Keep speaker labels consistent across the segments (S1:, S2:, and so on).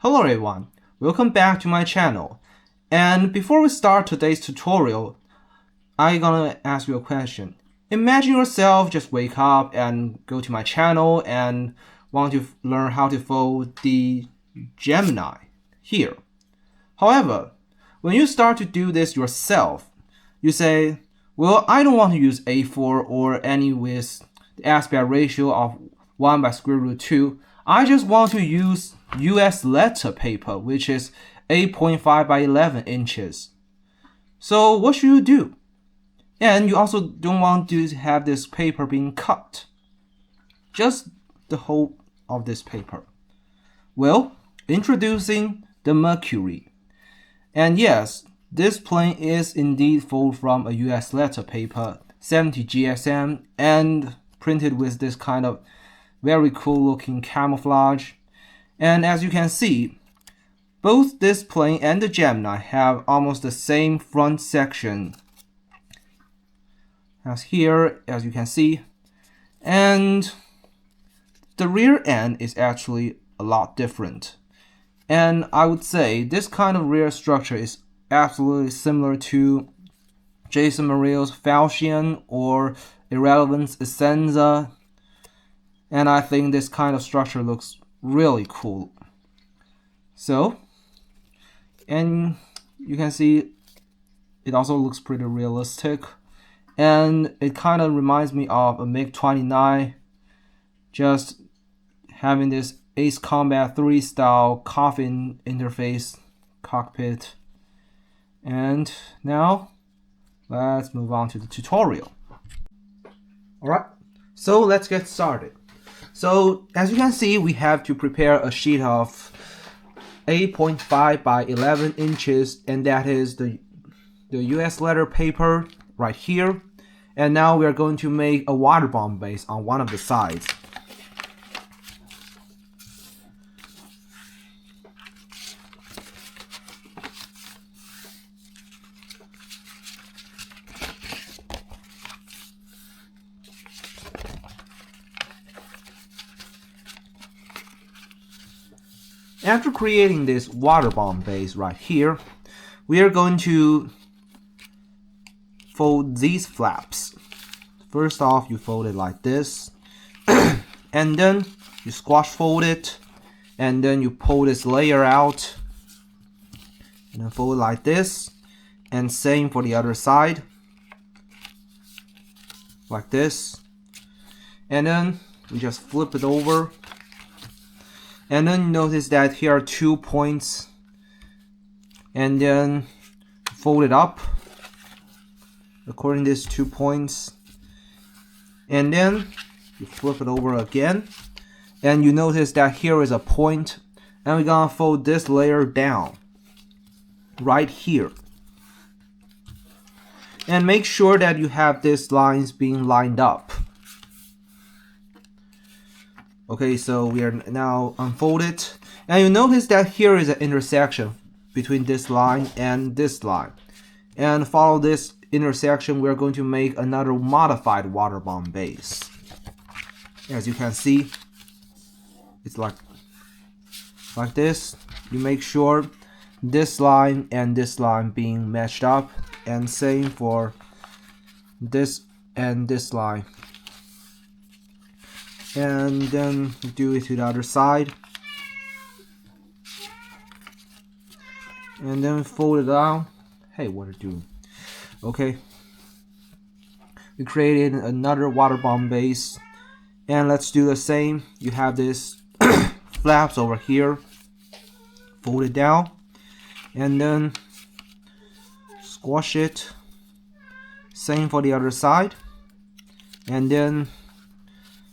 S1: Hello everyone, welcome back to my channel. And before we start today's tutorial, I'm gonna ask you a question. Imagine yourself just wake up and go to my channel and want to learn how to fold the Gemini here. However, when you start to do this yourself, you say, well, I don't want to use A4 or any with the aspect ratio of 1 by square root 2. I just want to use US letter paper, which is 8.5 by 11 inches. So what should you do? And you also don't want to have this paper being cut. Just the whole of this paper. Well, introducing the Mercury. And yes, this plane is indeed folded from a US letter paper, 70 GSM, and printed with this kind of very cool looking camouflage. And as you can see, both this plane and the Gemini have almost the same front section as here, as you can see. And the rear end is actually a lot different. And I would say this kind of rear structure is absolutely similar to Jayson Merrill's Falchion or Irrelevant's Essenza. And I think this kind of structure looks really cool. So, and you can see it also looks pretty realistic. And it kind of reminds me of a MiG-29, just having this Ace Combat 3 style coffin interface cockpit. And now, let's move on to the tutorial. Alright, so let's get started. So as you can see, we have to prepare a sheet of 8.5 by 11 inches, and that is the US letter paper right here. And now we are going to make a water bomb base on one of the sides. After creating this water bomb base right here, we are going to fold these flaps. First off, you fold it like this, and then you squash fold it, and then you pull this layer out, and then fold it like this, and same for the other side, like this, and then we just flip it over. And then notice that here are 2 points, and then fold it up according to these 2 points, and then you flip it over again, and you notice that here is a point, and we're gonna fold this layer down right here, and make sure that you have these lines being lined up. Okay, so we are now unfolded, and you notice that here is an intersection between this line and this line. And follow this intersection, we're going to make another modified water bomb base. As you can see, it's like this. You make sure this line and this line being matched up, and same for this and this line. And then do it to the other side, and then fold it down. Hey, what are you doing? Okay, we created another water bomb base, and let's do the same. You have this flaps over here, fold it down, and then squash it. Same for the other side, and then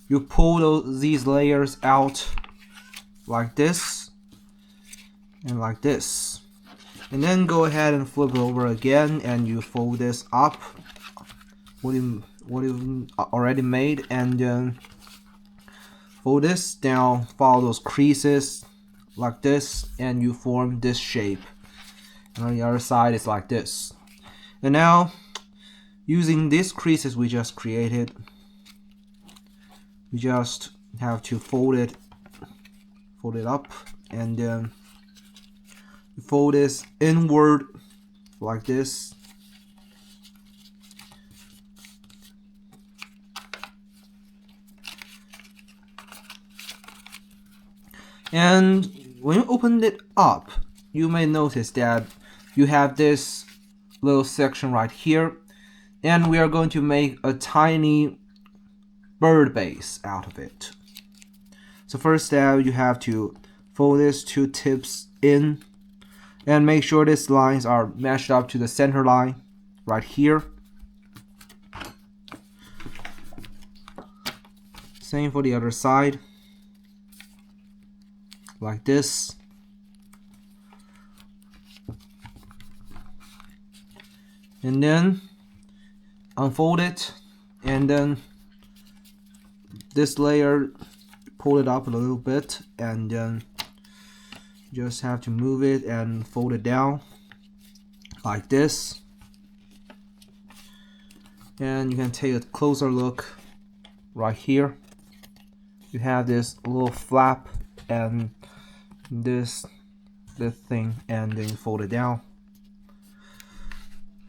S1: you pull these layers out like this and like this, and then go ahead and flip it over again, and you fold this up what you already made, and then fold this down, follow those creases like this, and you form this shape. And on the other side it's like this. And now, using these creases we just created, we just have to fold it up, and then You fold this inward like this. And when you open it up, you may notice that you have this little section right here, and we are going to make a tiny bird base out of it. So first step, you have to fold these two tips in and make sure these lines are matched up to the center line right here. Same for the other side, like this. And then unfold it, and then this layer, pull it up a little bit, and then just have to move it and fold it down like this. And you can take a closer look right here. You have this little flap and this thing, and then you fold it down.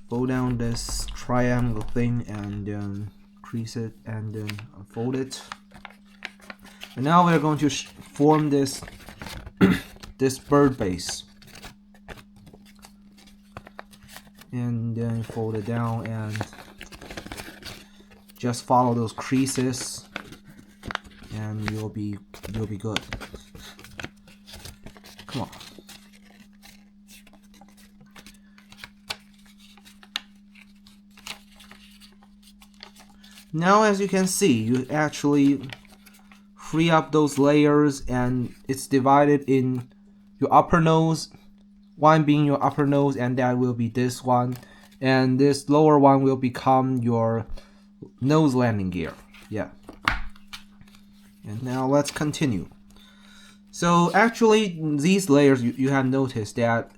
S1: Fold down this triangle thing and then crease it and then unfold it. And now we're going to form this this bird base. And then fold it down and just follow those creases, and you'll be good. Come on. Now, as you can see, you actually free up those layers, and it's divided in your upper nose, one being your upper nose, and that will be this one, and this lower one will become your nose landing gear. Yeah. And now let's continue. So actually, these layers, you have noticed that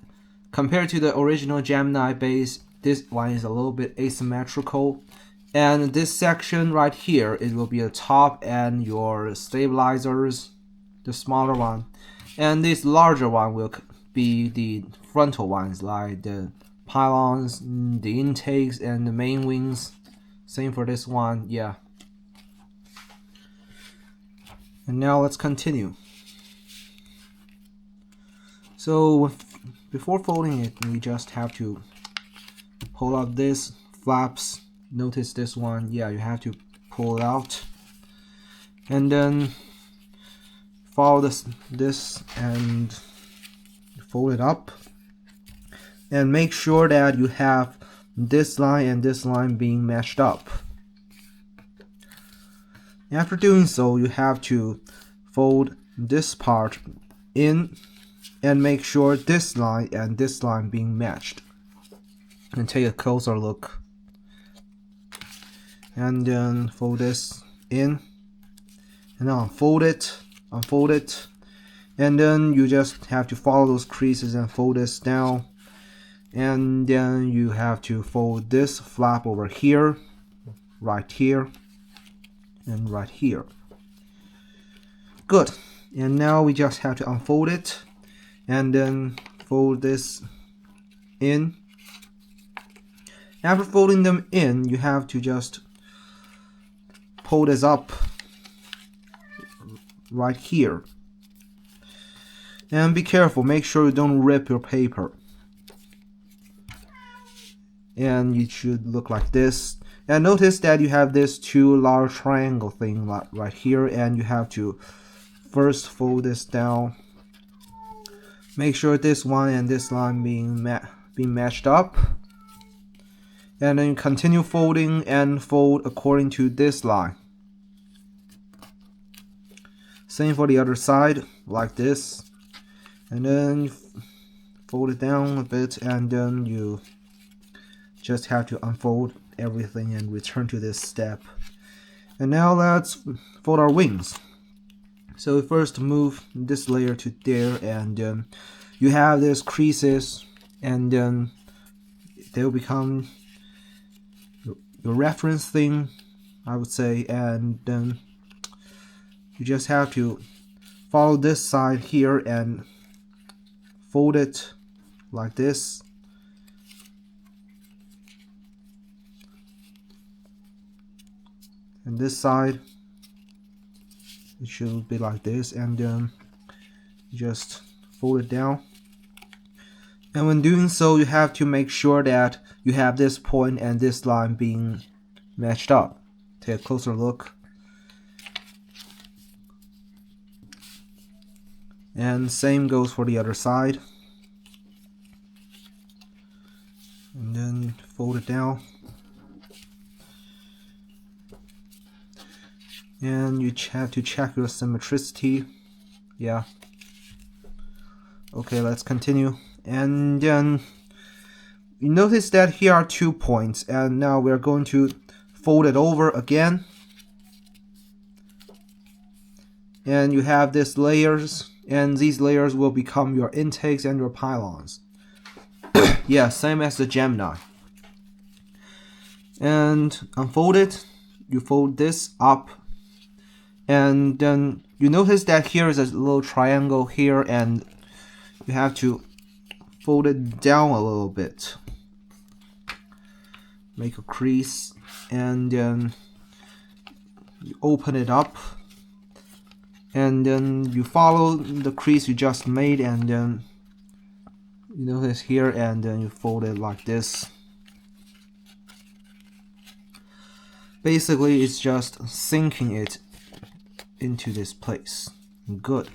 S1: compared to the original Gemini base, this one is a little bit asymmetrical. And this section right here, it will be a top and your stabilizers, the smaller one. And this larger one will be the frontal ones, like the pylons, the intakes, and the main wings. Same for this one, yeah. And now let's continue. So before folding it, we just have to pull out this flaps. Notice this one, yeah, you have to pull it out, and then follow this and fold it up, and make sure that you have this line and this line being matched up. After doing so, you have to fold this part in and make sure this line and this line being matched, and take a closer look. And then fold this in, and now unfold it, and then you just have to follow those creases and fold this down, and then you have to fold this flap over here, right here, and right here. Good. And now we just have to unfold it, and then fold this in. After folding them in, you have to just pull this up right here, and be careful, make sure you don't rip your paper, and it should look like this. And notice that you have this two large triangle thing right here, and you have to first fold this down, make sure this one and this line being matched up, and then continue folding and fold according to this line. Same for the other side, like this, and then you fold it down a bit, and then you just have to unfold everything and return to this step. And now let's fold our wings. So first move this layer to there, and you have these creases, and then they will become your reference thing, I would say, and then you just have to follow this side here and fold it like this. And this side, it should be like this, and then just fold it down. And when doing so, you have to make sure that you have this point and this line being matched up. Take a closer look. And same goes for the other side. And then fold it down. And you have to check your symmetricity. Yeah. Okay, let's continue. And then you notice that here are 2 points, and now we're going to fold it over again. And you have these layers, and these layers will become your intakes and your pylons. Yeah, same as the Gemini. And unfold it. You fold this up, and then you notice that here is a little triangle here, and you have to fold it down a little bit. Make a crease, and then you open it up, and then you follow the crease you just made, and then you notice here, and then you fold it like this. Basically, it's just sinking it into this place. Good.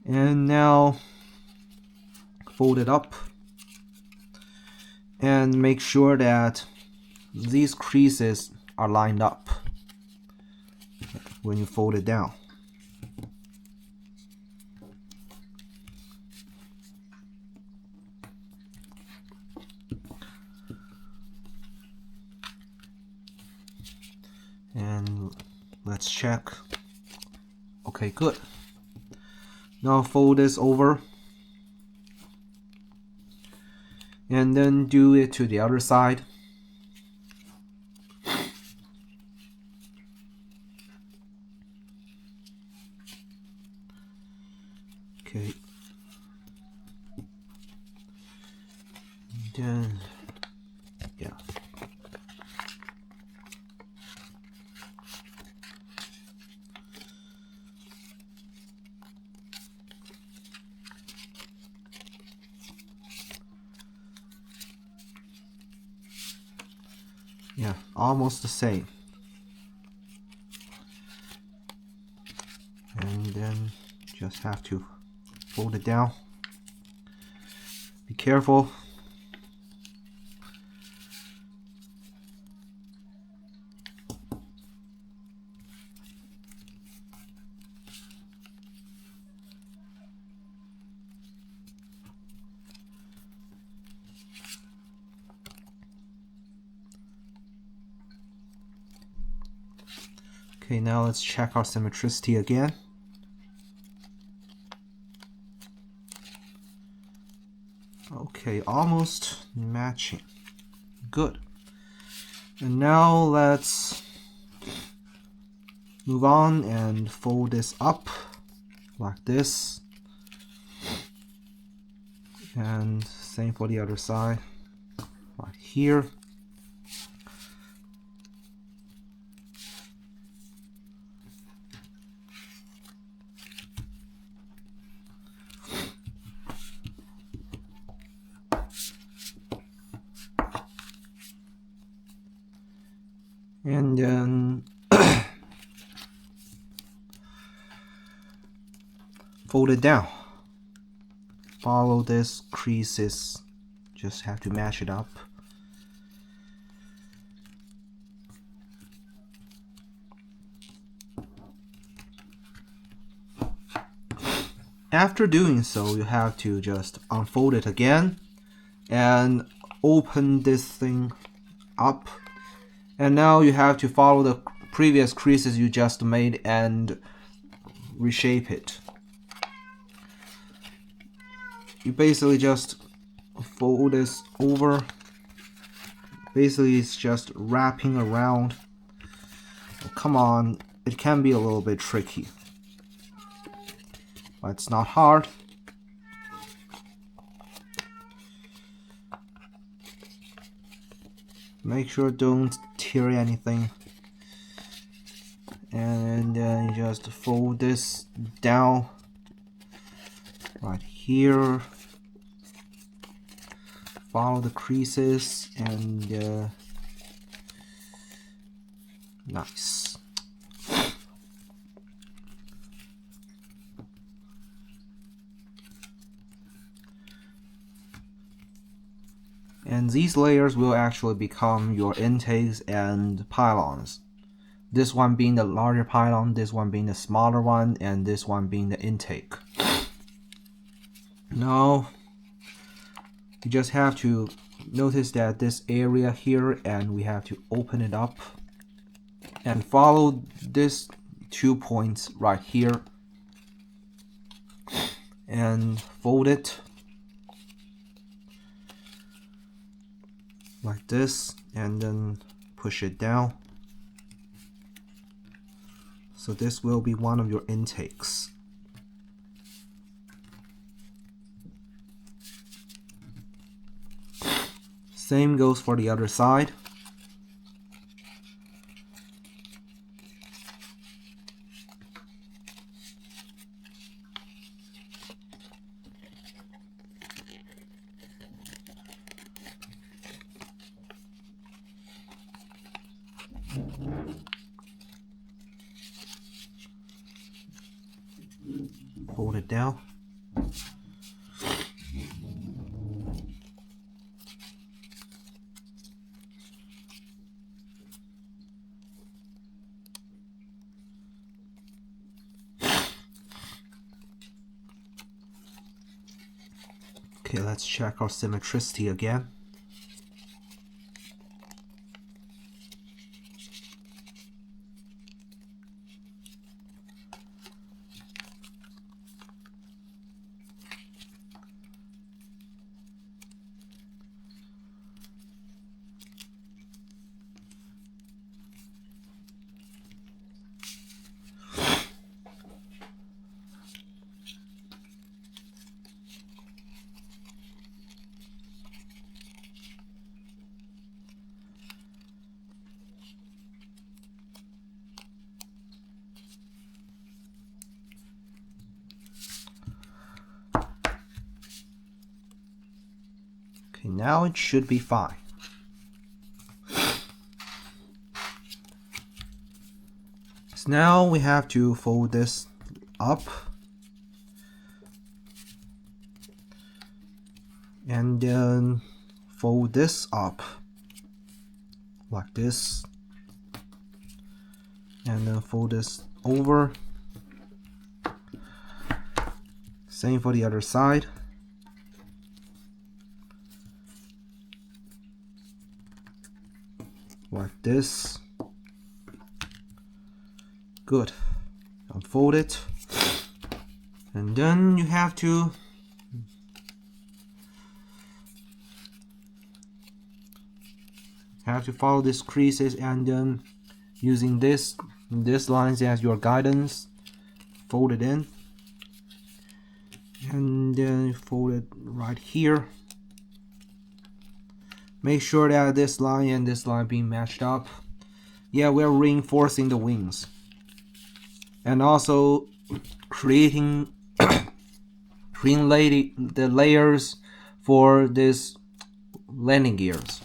S1: And now fold it up and make sure that these creases are lined up when you fold it down. And let's check. Okay, good. Now fold this over, and then do it to the other side. Okay. Then, yeah. Yeah, almost the same. And then just have to fold it down. Be careful. Okay, now let's check our symmetricity again. Okay, almost matching. Good. And now let's move on and fold this up like this. And same for the other side, right here. And then fold it down. Follow this creases, just have to match it up. After doing so, you have to just unfold it again and open this thing up. And now you have to follow the previous creases you just made and reshape it. You basically just fold this over. Basically, it's just wrapping around. Oh, come on, it can be a little bit tricky, but it's not hard. Make sure don't tear anything. And then you just fold this down right here. Follow the creases and nice. And these layers will actually become your intakes and pylons. This one being the larger pylon, this one being the smaller one, and this one being the intake. Now, you just have to notice that this area here, and we have to open it up and follow this 2 points right here and fold it like this and then push it down. So this will be one of your intakes. Same goes for the other side. Fold it down. Okay, let's check our symmetricity again. Okay, now it should be fine. So now we have to fold this up and then fold this up like this and then fold this over. Same for the other side. Like this. Good. Unfold it. And then you have to follow these creases and then using this lines as your guidance, fold it in. And then fold it right here. Make sure that this line and this line being matched up. Yeah, we're reinforcing the wings. And also creating the layers for this landing gears.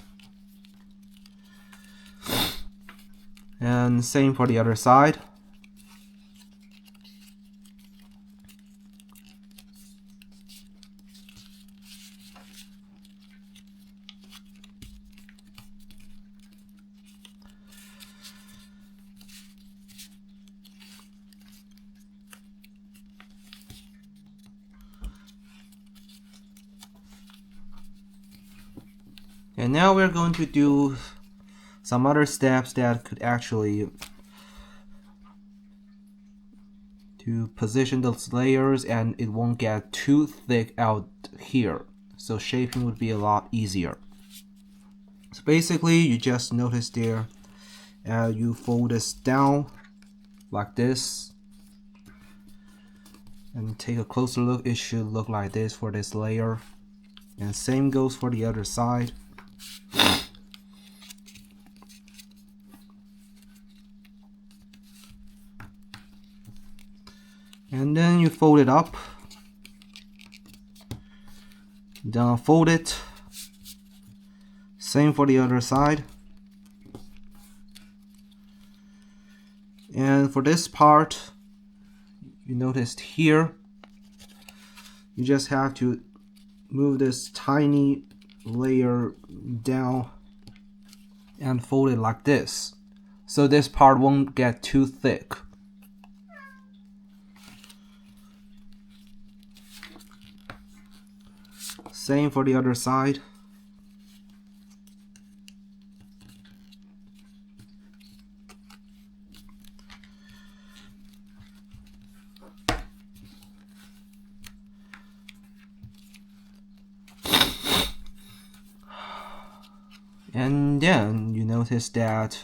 S1: And same for the other side. And now we're going to do some other steps that could actually to position those layers and it won't get too thick out here. So shaping would be a lot easier. So basically you just notice there, you fold this down like this and take a closer look. It should look like this for this layer. And same goes for the other side. And then you fold it up, then fold it. Same for the other side. And for this part, you noticed here, you just have to move this tiny layer down and fold it like this, so this part won't get too thick. Same for the other side. And then you notice that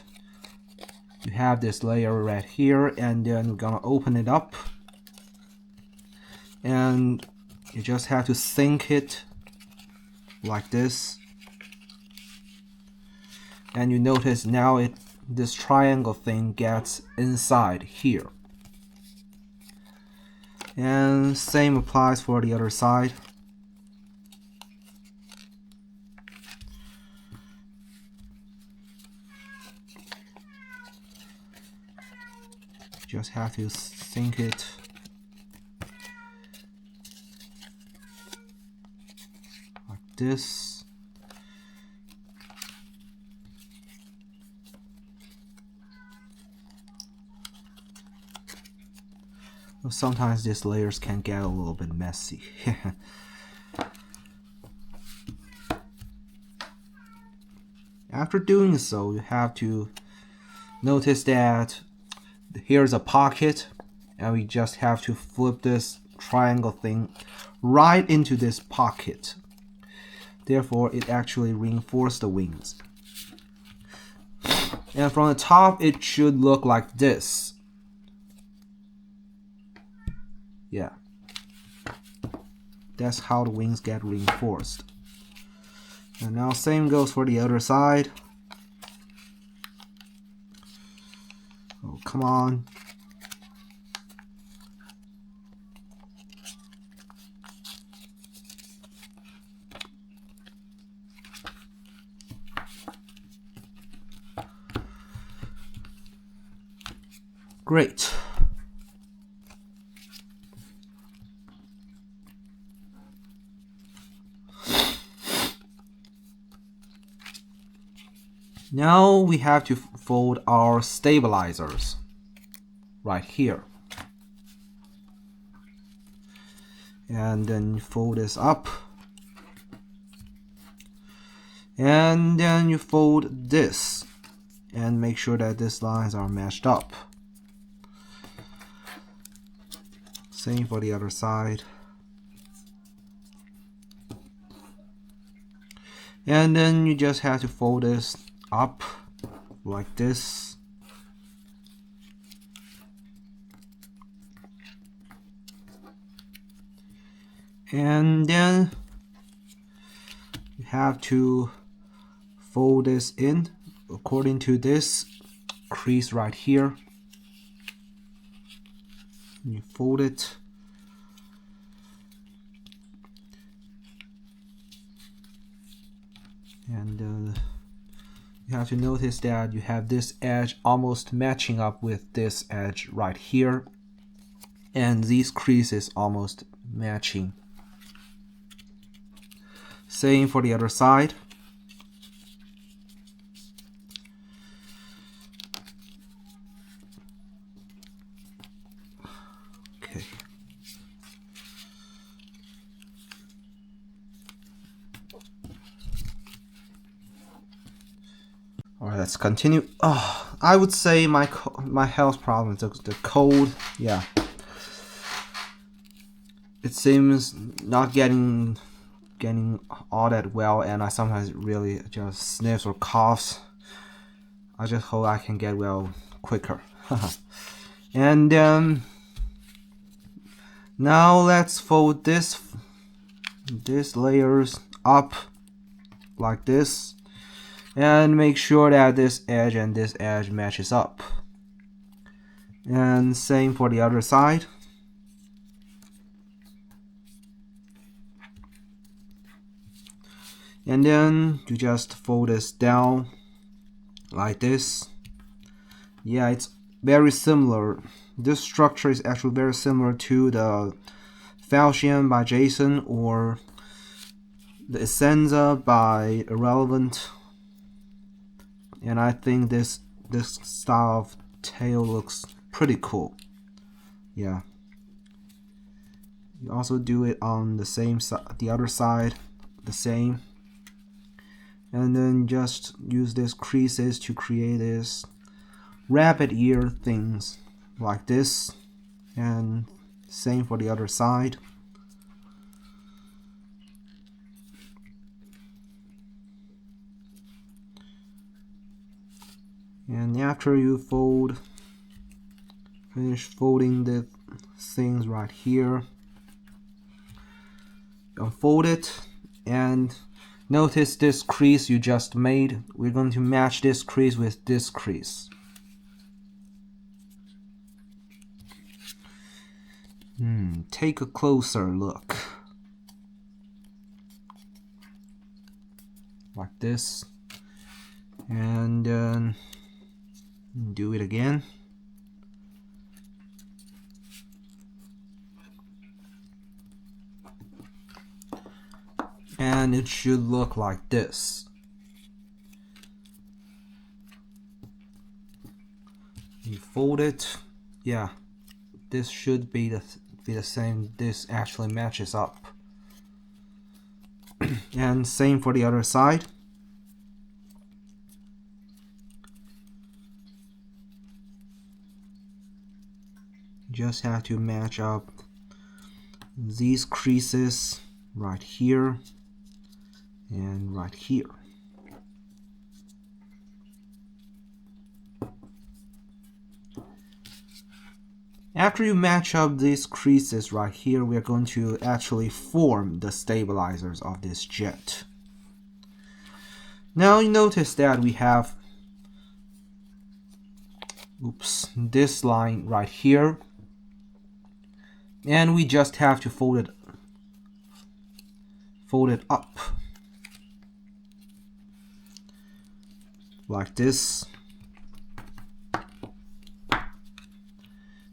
S1: you have this layer right here, and then we're gonna open it up, and you just have to sink it like this. And you notice now this triangle thing gets inside here. And same applies for the other side. Just have to sink it like this. Sometimes these layers can get a little bit messy. After doing so, you have to notice that here's a pocket, and we just have to flip this triangle thing right into this pocket. Therefore, it actually reinforces the wings. And from the top, it should look like this. Yeah. That's how the wings get reinforced. And now same goes for the other side. Oh, come on. Great. Now we have to fold our stabilizers right here. And then fold this up. And then you fold this and make sure that these lines are matched up. Same for the other side. And then you just have to fold this up like this. And then you have to fold this in according to this crease right here. You fold it. And you have to notice that you have this edge almost matching up with this edge right here, and these creases almost matching. Same for the other side. Okay. Alright, let's continue. Oh, I would say my health problem, the cold, yeah. It seems not getting all that well, and I sometimes really just sniffs or coughs. I just hope I can get well quicker. And now let's fold this layers up like this, and make sure that this edge and this edge matches up. And same for the other side. And then you just fold this down like this. Yeah, it's very similar. This structure is actually very similar to the Falchion by Jayson or the Essenza by Irrelevant. And I think this style of tail looks pretty cool. Yeah. You also do it on the same side, the other side, the same. And then just use these creases to create this rabbit ear things like this, and same for the other side. And after you finish folding the things right here, unfold it and notice this crease you just made. We're going to match this crease with this crease. Take a closer look. Like this. And then do it again. And it should look like this. You fold it. Yeah, this should be the same. This actually matches up. And same for the other side. Just have to match up these creases right here and right here. After you match up these creases right here, we are going to actually form the stabilizers of this jet. Now you notice that we have this line right here, and we just have to fold it up like this,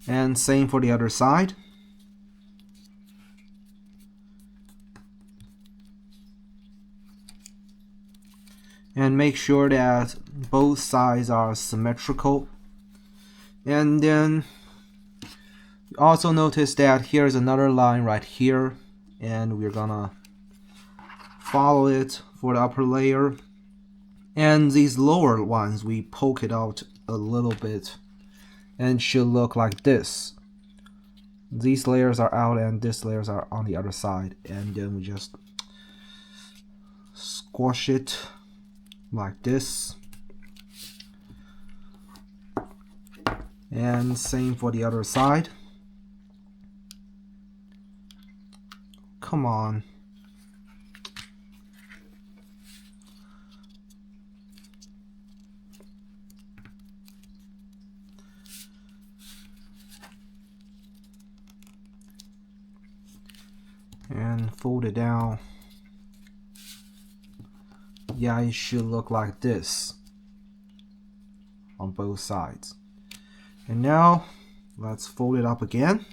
S1: and same for the other side. And make sure that both sides are symmetrical. And then also notice that here's another line right here, and we're gonna follow it for the upper layer. And these lower ones, we poke it out a little bit, and it should look like this. These layers are out and these layers are on the other side, and then we just squash it like this. And same for the other side. Come on. And fold it down. Yeah, it should look like this on both sides. And now let's fold it up again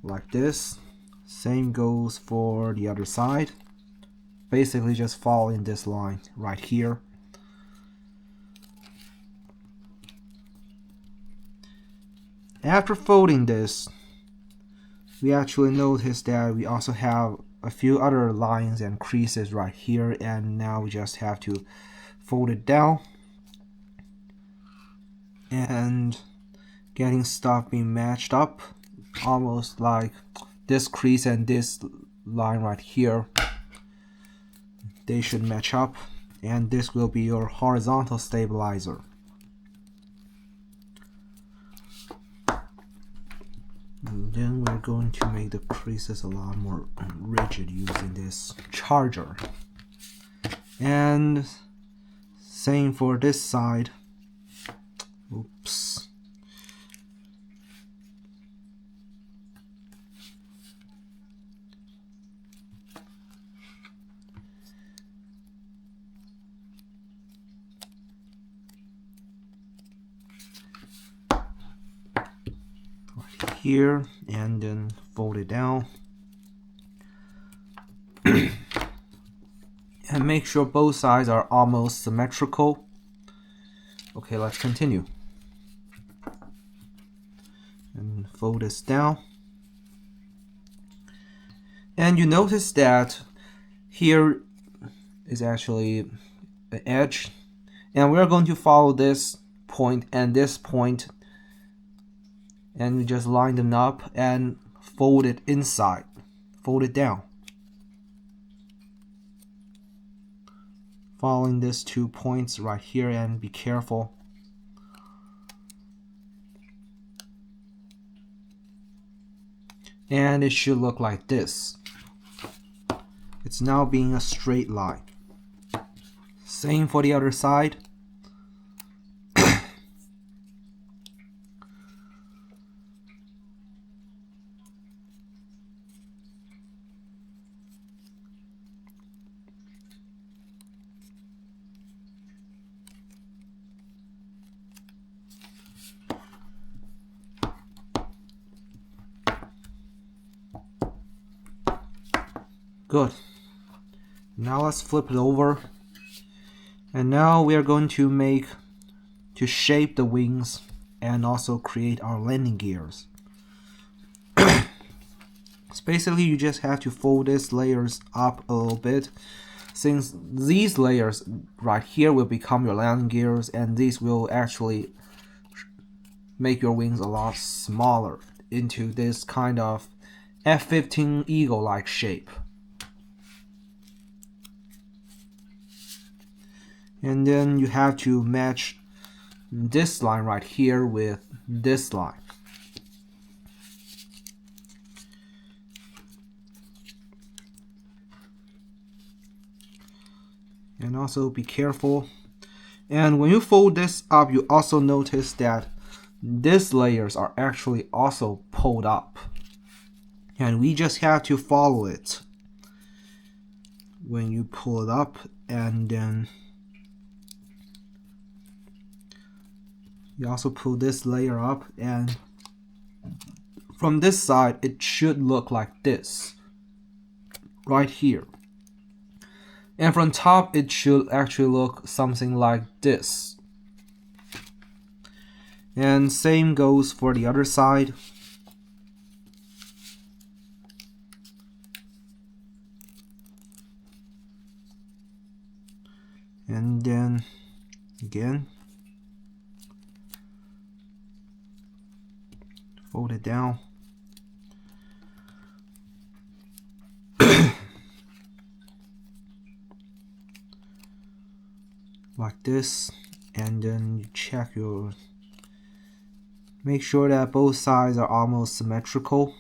S1: like this. Same goes for the other side. Basically just following this line right here. After folding this, we actually notice that we also have a few other lines and creases right here, and now we just have to fold it down and getting stuff being matched up, almost like this crease and this line right here. They should match up, and this will be your horizontal stabilizer. And then we're going to make the creases a lot more rigid using this charger. And same for this side. Oops. here and then fold it down. And make sure both sides are almost symmetrical. Okay, let's continue. And fold this down. And you notice that here is actually an edge. And we're going to follow this point and this point. And we just line them up and fold it inside. Fold it down. Following these 2 points right here, and be careful. And it should look like this. It's now being a straight line. Same for the other side. Good. Now let's flip it over. And now we are going to shape the wings and also create our landing gears. So basically you just have to fold these layers up a little bit, since these layers right here will become your landing gears, and these will actually make your wings a lot smaller into this kind of F-15 eagle-like shape. And then you have to match this line right here with this line. And also be careful. And when you fold this up, you also notice that these layers are actually also pulled up. And we just have to follow it. When you pull it up, and then you also pull this layer up, and from this side it should look like this right here, and from top it should actually look something like this. And same goes for the other side. And then again fold it down. Like this, and then you check make sure that both sides are almost symmetrical.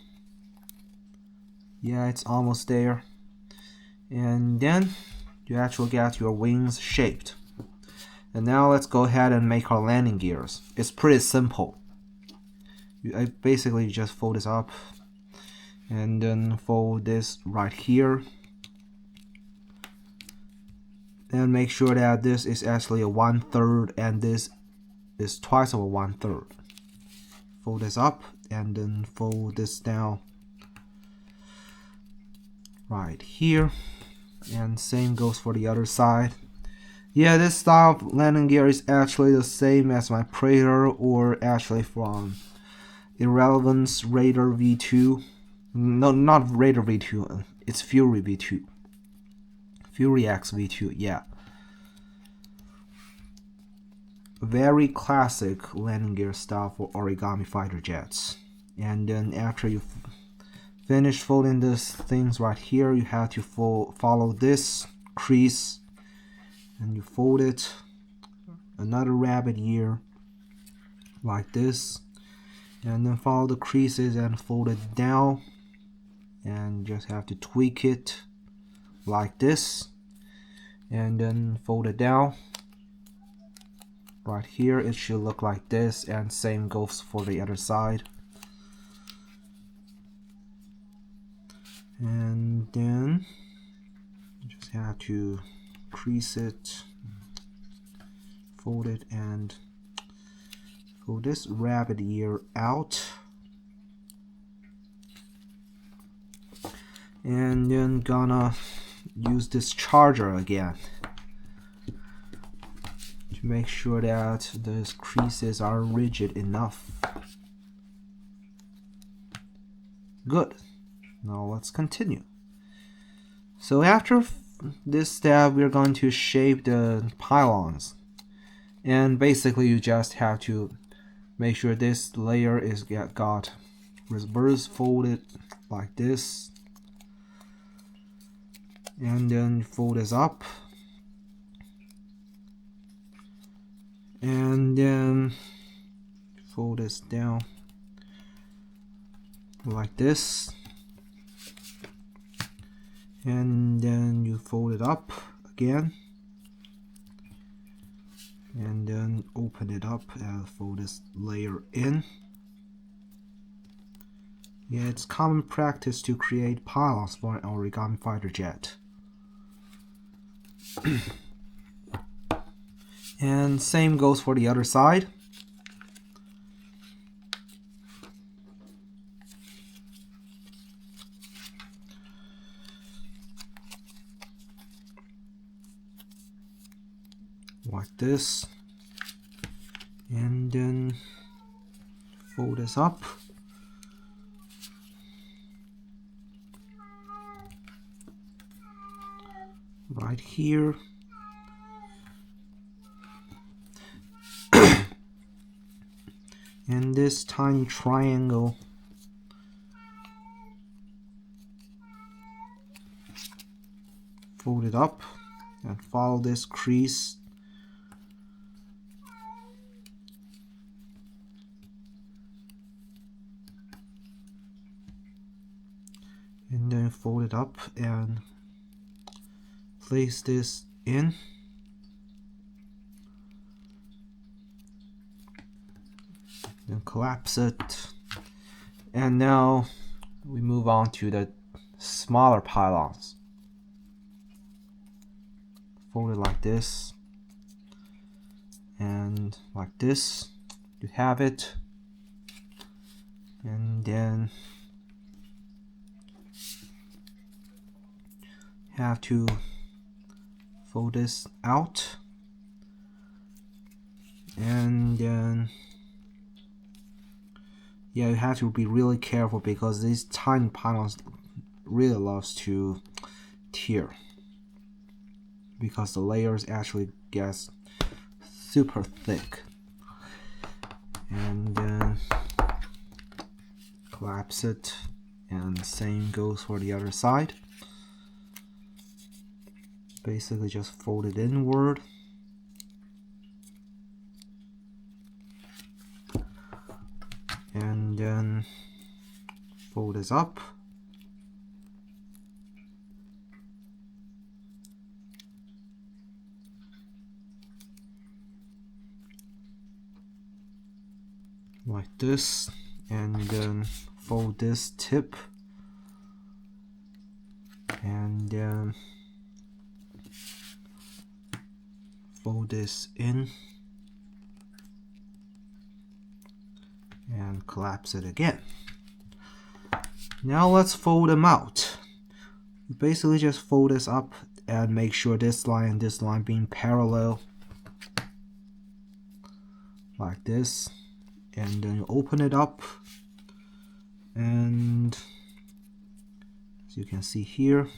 S1: Yeah, it's almost there. And then you actually get your wings shaped. And now let's go ahead and make our landing gears. It's pretty simple. I basically just fold this up and then fold this right here, and make sure that this is actually a 1/3 and this is twice of a 1/3. Fold this up and then fold this down right here, and same goes for the other side. Yeah, this style of landing gear is actually the same as my Praetor, or actually from Irrelevance Raider V2. No, not Raider V2, it's Fury V2. Fury X V2, yeah. Very classic landing gear style for origami fighter jets. And then after you finish folding these things right here, you have to follow this crease, and you fold it another rabbit ear like this, and then follow the creases and fold it down, and just have to tweak it like this, and then fold it down right here. It should look like this, and same goes for the other side. And then you just have to crease it, fold it, and pull this rabbit ear out and then gonna use this charger again to make sure that those creases are rigid enough. Good. Now let's continue. So after this step, we're going to shape the pylons, and basically you just have to make sure this layer is got reverse folded like this, and then fold this up, and then fold this down like this, and then you fold it up again, and then open it up and fold this layer in. Yeah, it's common practice to create pylons for an origami fighter jet. And same goes for the other side. Like this, and then fold this up, right here, and this tiny triangle fold it up and follow this crease, and then fold it up and place this in, then collapse it, and now we move on to the smaller pylons. Fold it like this and like this, you have it, and then have to fold this out, and then yeah, you have to be really careful because these tiny pylons really loves to tear because the layers actually get super thick, and then collapse it, and same goes for the other side. Basically just fold it inward, and then fold this up, like this, and then fold this tip, and then fold this in and collapse it again. Now let's fold them out. Basically just fold this up and make sure this line and this line being parallel like this, and then you open it up, and as you can see here,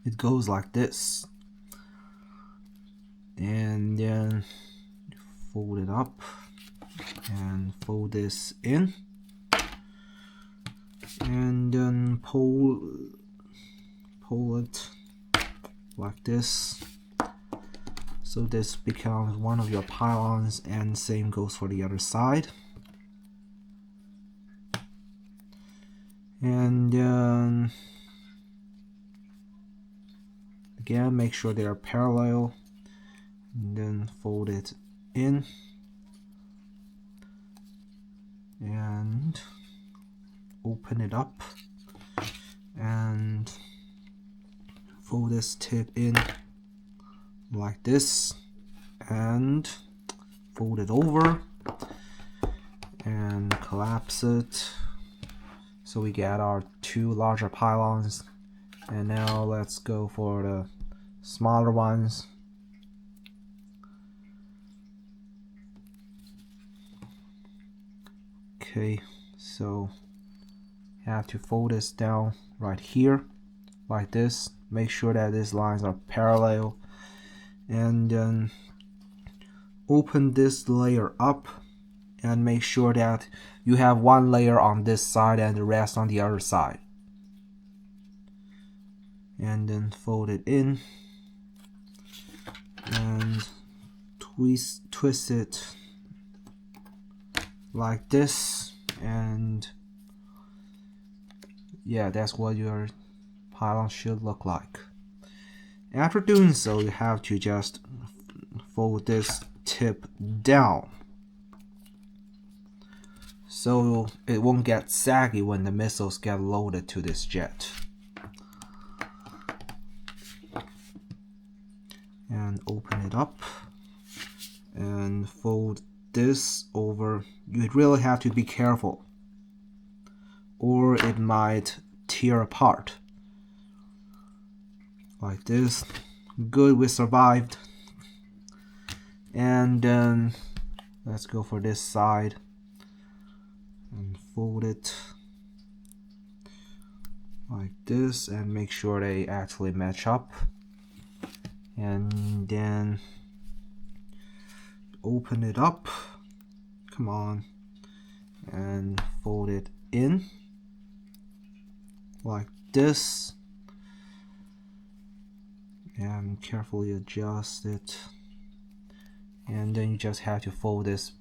S1: it goes like this, and then fold it up and fold this in, and then pull it like this, so this becomes one of your pylons, and same goes for the other side. And then again, make sure they are parallel, and then fold it in and open it up and fold this tip in like this and fold it over and collapse it, so we get our two larger pylons And now let's go for the smaller ones. Okay, so you have to fold this down right here like this. Make sure that these lines are parallel, and then open this layer up and make sure that you have one layer on this side and the rest on the other side, and then fold it in and twist it like this, and yeah, that's what your pylon should look like. After doing so, you have to just fold this tip down so it won't get saggy when the missiles get loaded to this jet. And open it up and fold this over. You really have to be careful or it might tear apart. Like this. Good, we survived. And then let's go for this side and fold it like this and make sure they actually match up. And then open it up, come on, and fold it in like this, and carefully adjust it, and then you just have to fold this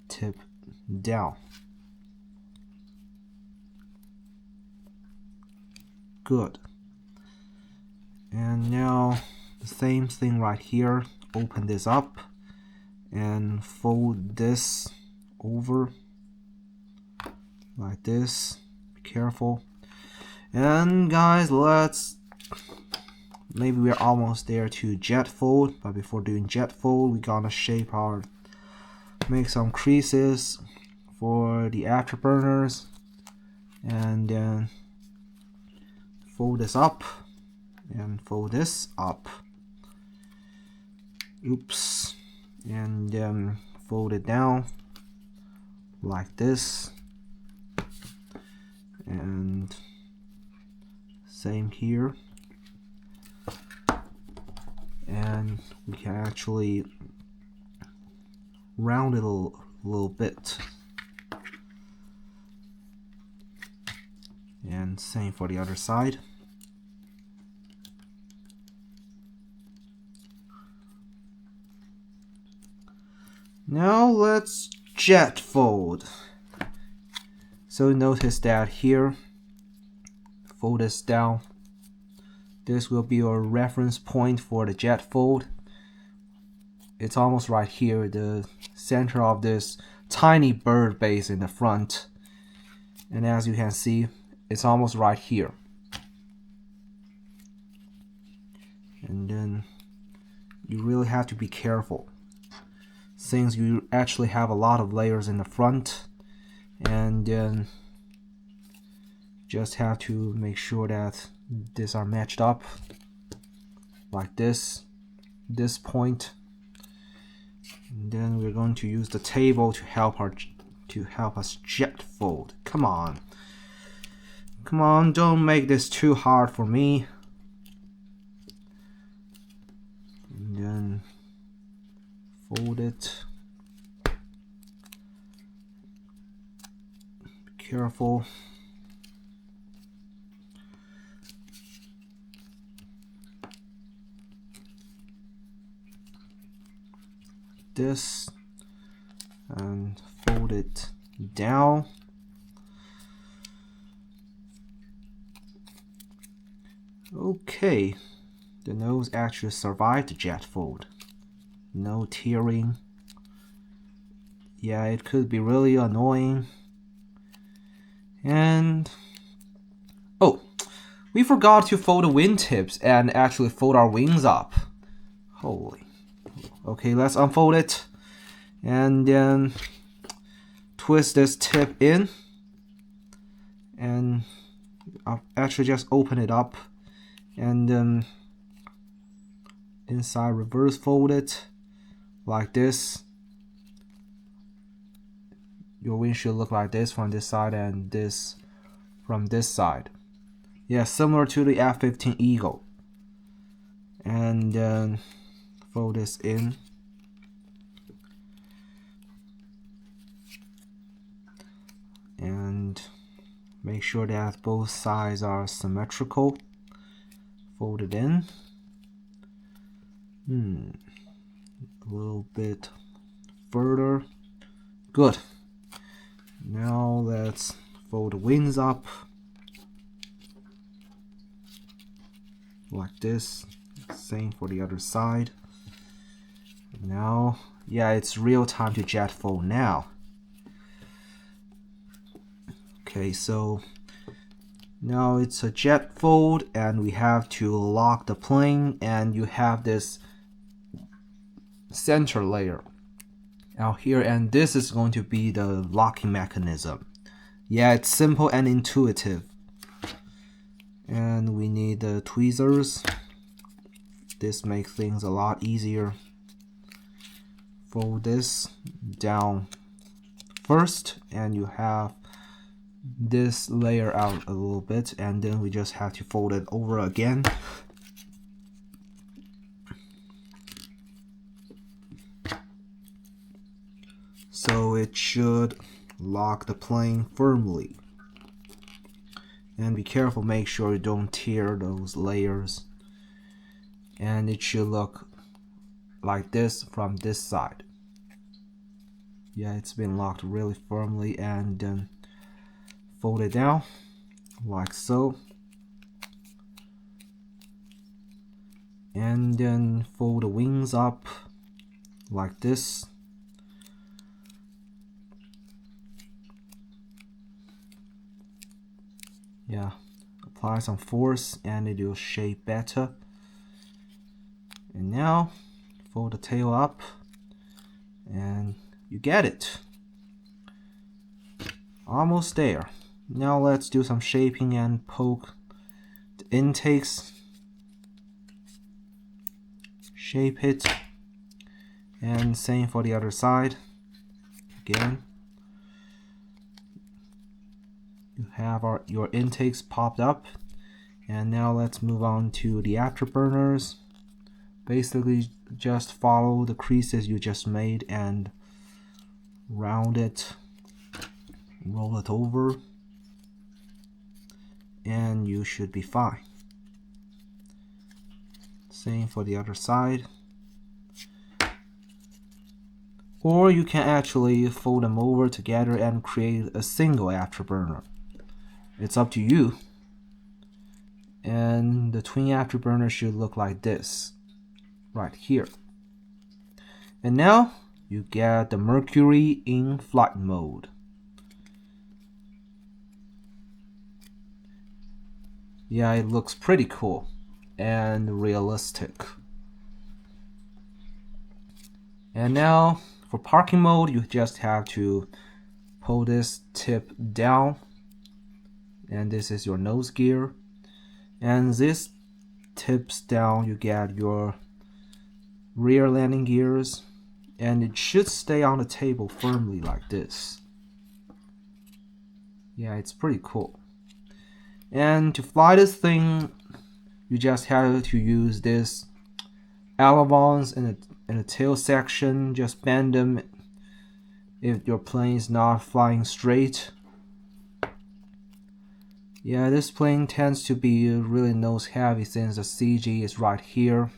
S1: tip down. Good. And now the same thing right here. Open this up and fold this over like this. Be careful. And guys, maybe we're almost there to jet fold, but before doing jet fold, we're gonna make some creases for the afterburners, and then fold this up and fold this up. Oops. And then fold it down like this, and same here, and we can actually round it a little bit, and same for the other side. Now let's jet fold. So notice that here, fold this down. This will be your reference point for the jet fold. It's almost right here, the center of this tiny bird base in the front. And as you can see, it's almost right here. And then you really have to be careful, since you actually have a lot of layers in the front, and then just have to make sure that these are matched up like this point, and then we're going to use the table to help us jet fold. Come on, don't make this too hard for me. And then fold it. Be careful. This, and fold it down. Okay, the nose actually survived the jet fold. No tearing. Yeah, it could be really annoying. And oh, we forgot to fold the wingtips and actually fold our wings up. Holy. Okay, let's unfold it and then twist this tip in, and I'll actually just open it up and inside reverse fold it like this. Your wing should look like this from this side and this from this side. Yeah, similar to the F-15 Eagle. And then fold this in. And make sure that both sides are symmetrical. Fold it in. A little bit further. Good. Now let's fold the wings up like this. Same for the other side. Now, yeah, it's real time to jet fold now. Okay, so now it's a jet fold and we have to lock the plane, and you have this center layer out here, and this is going to be the locking mechanism. Yeah, it's simple and intuitive. And we need the tweezers. This makes things a lot easier. Fold this down first, and you have this layer out a little bit, and then we just have to fold it over again. So it should lock the plane firmly. And be careful, make sure you don't tear those layers. And it should look like this from this side. Yeah, it's been locked really firmly, and then fold it down like so. And then fold the wings up like this. Yeah, apply some force and it will shape better. And now fold the tail up and you get it. Almost there. Now let's do some shaping and poke the intakes. Shape it. And same for the other side. Again. You have your intakes popped up. And now let's move on to the afterburners. Basically just follow the creases you just made and round it, roll it over, and you should be fine. Same for the other side. Or you can actually fold them over together and create a single afterburner. It's up to you. And the twin afterburner should look like this, right here. And now you get the Mercury in flight mode. Yeah, it looks pretty cool and realistic. And now for parking mode, you just have to pull this tip down, and this is your nose gear. And this tips down, you get your rear landing gears, and it should stay on the table firmly like this. Yeah, it's pretty cool. And to fly this thing, you just have to use this ailerons in the tail section. Just bend them if your plane is not flying straight. Yeah, this plane tends to be really nose heavy since the CG is right here.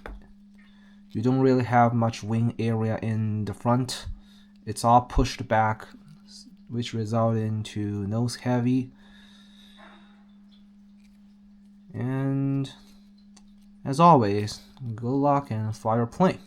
S1: You don't really have much wing area in the front. It's all pushed back, which results into nose heavy. And as always, good luck and fly your plane.